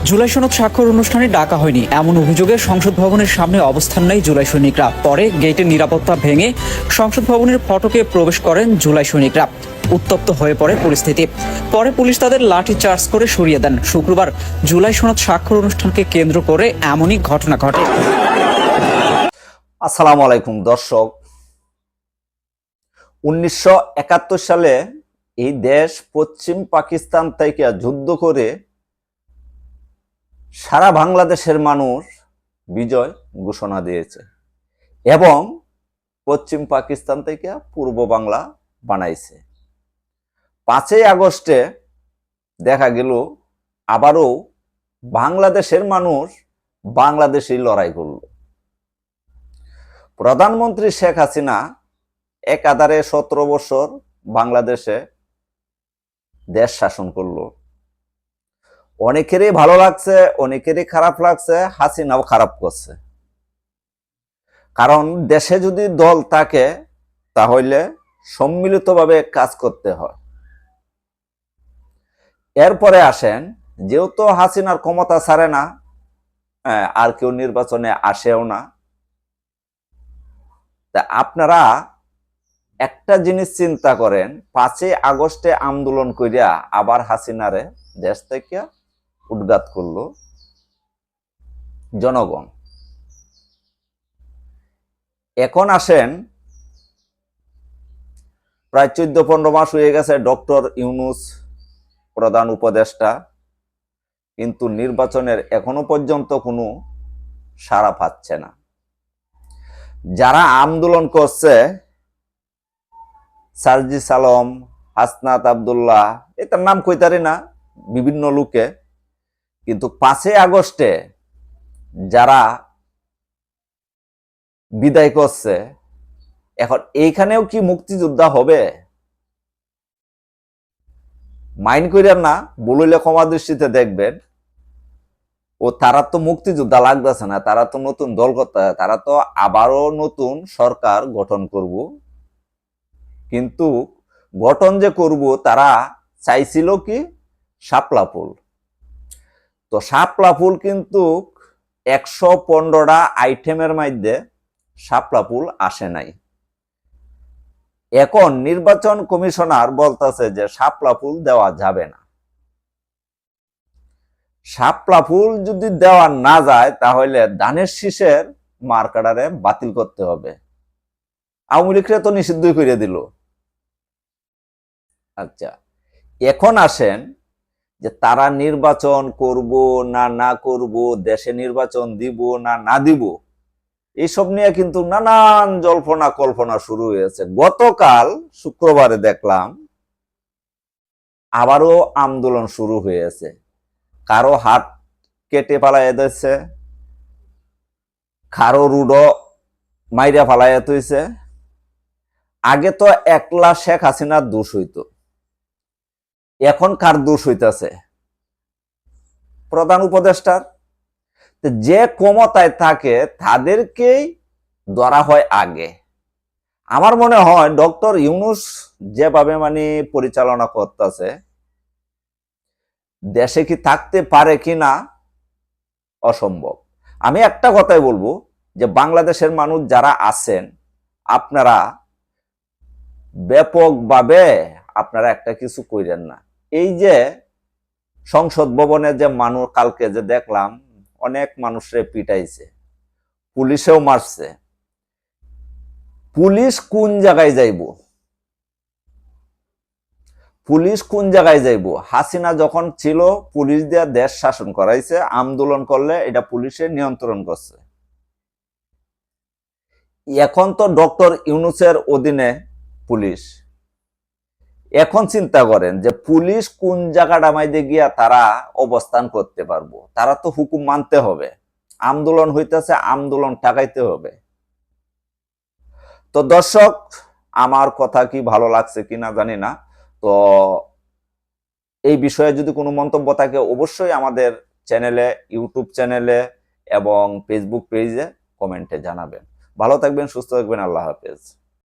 জুলাই সনদ স্বাক্ষর অনুষ্ঠানে ডাকা হয়নি এমন অভিযোগে সংসদ ভবনের সামনে অবস্থান নেয় জুলাই সৈনিকরা। পরে গেটের নিরাপত্তা ভেঙে সংসদ ভবনের ফটকে প্রবেশ করেন জুলাই সৈনিকরা। উত্তপ্ত হয়ে পড়ে পরিস্থিতি। পরে পুলিশ তাদের লাঠি চার্জ করে সরিয়ে দেন। শুক্রবার জুলাই সনদ স্বাক্ষর অনুষ্ঠানকে কেন্দ্র করে এমনই ঘটনা ঘটে। আসসালামু আলাইকুম দর্শক, 1971 সালে এই দেশ পশ্চিম পাকিস্তান থেকে যুদ্ধ করে সারা বাংলাদেশের মানুষ বিজয় ঘোষণা দিয়েছে এবং পশ্চিম পাকিস্তান থেকে পূর্ব বাংলা বানাইছে। 5ই আগস্টে দেখা গেল আবারও বাংলাদেশের মানুষ বাংলাদেশেই লড়াই করল। প্রধানমন্ত্রী শেখ হাসিনা একাধারে 17 বছর বাংলাদেশে দেশ শাসন করলো। অনেকেরই ভালো লাগছে, অনেকেরই খারাপ লাগছে, হাসিনাও খারাপ করছে। কারণ দেশে যদি দল থাকে তাহলে সম্মিলিতভাবে কাজ করতে হয়। এরপরে আসেন, যেহেতু হাসিনার ক্ষমতা ছাড়ে না, আর কেউ নির্বাচনে আসেও না, তা আপনারা একটা জিনিস চিন্তা করেন, 5ই আগস্টে আন্দোলন করিয়া আবার হাসিনারে দেশ থেকে উৎখাত করলো জনগণ। এখন আসেন, প্রায় 14-15 মাস হয়ে গেছে ডক্টর ইউনূস প্রধান উপদেষ্টা, কিন্তু নির্বাচনের এখনো পর্যন্ত কোনো সাড়া পাচ্ছে না। যারা আন্দোলন করছে, সার্জিস আলম, হাসনাত আব্দুল্লাহ, এটার নাম কইতারি না, বিভিন্ন লোকে, কিন্তু 5ই আগস্টে যারা বিদায় করছে, এখন এইখানেও কি মুক্তিযোদ্ধা হবে? মাইন্ড করিয়া না, বলিলে ক্ষমা দৃষ্টিতে দেখবেন। ও তারা তো মুক্তিযোদ্ধা লাগতেছে না, তারা তো নতুন দল করতে, তারা তো আবারও নতুন সরকার গঠন করব। কিন্তু গঠন যে করব, তারা চাইছিল কি শাপলা ফুল। তো শাপলা ফুল কিন্তু 115টা আইটেমের মধ্যে শাপলা ফুল আসে নাই। এখন নির্বাচন কমিশনার বলতেছে যে শাপলা ফুল দেওয়া যাবে না। শাপলা ফুল যদি দেওয়া না যায় তাহলে ধানের শীষের মার্কাটারে বাতিল করতে হবে। আওয়ামী লীগরা তো নিষিদ্ধই করে দিল। আচ্ছা, এখন আসেন যে তারা নির্বাচন করব না না করব, দেশে নির্বাচন দিব না না দিব, এইসব নিয়ে কিন্তু নানান জল্পনা কল্পনা শুরু হয়েছে। গতকাল শুক্রবারে দেখলাম আবারও আন্দোলন শুরু হয়েছে। কারো হাত কেটে পালাইয়া দিচ্ছে, কারো রুডো মাইরা ফালাইয়া তুইছে। আগে তো একলা শেখ হাসিনার দোষ হইতো, এখন কার দোষ হইতাছে? প্রধান উপদেষ্টার। যে ক্ষমতায় থাকে তাদেরকেই ধরা হয় আগে। আমার মনে হয় ডক্টর ইউনূস যেভাবে পরিচালনা করতেছে, দেশে কি থাকতে পারে কিনা অসম্ভব। আমি একটা কথাই বলবো যে বাংলাদেশের মানুষ যারা আছেন, আপনারা ব্যাপকভাবে আপনারা একটা কিছু কইরেন না। এই যে সংসদ ভবনে যে মানুষ, কালকে যে দেখলাম অনেক মানুষরে পিটাইছে, পুলিশেও মারছে। পুলিশ কোন জায়গায় যাইব? পুলিশ কোন জায়গায় যাইব? হাসিনা যখন ছিল পুলিশ দিয়ে দেশ শাসন করাইছে, আন্দোলন করলে এটা পুলিশের নিয়ন্ত্রণ করছে। এখন তো ডক্টর ইউনূসের অধীনে পুলিশ। এখন চিন্তা করেন যে পুলিশ কোন জায়গাটা মাইদে গিয়া তারা অবস্থান করতে পারবো? তারা তো হুকুম মানতে হবে। আন্দোলন হইতেছে, আন্দোলন ঠেকাইতে হবে। তো দর্শক, আমার কথা কি ভালো লাগছে কিনা জানি না। তো এই বিষয়ে যদি কোনো মন্তব্য থাকে অবশ্যই আমাদের চ্যানেলে, ইউটিউব চ্যানেলে এবং ফেসবুক পেজে কমেন্টে জানাবেন। ভালো থাকবেন, সুস্থ থাকবেন। আল্লাহ হাফেজ।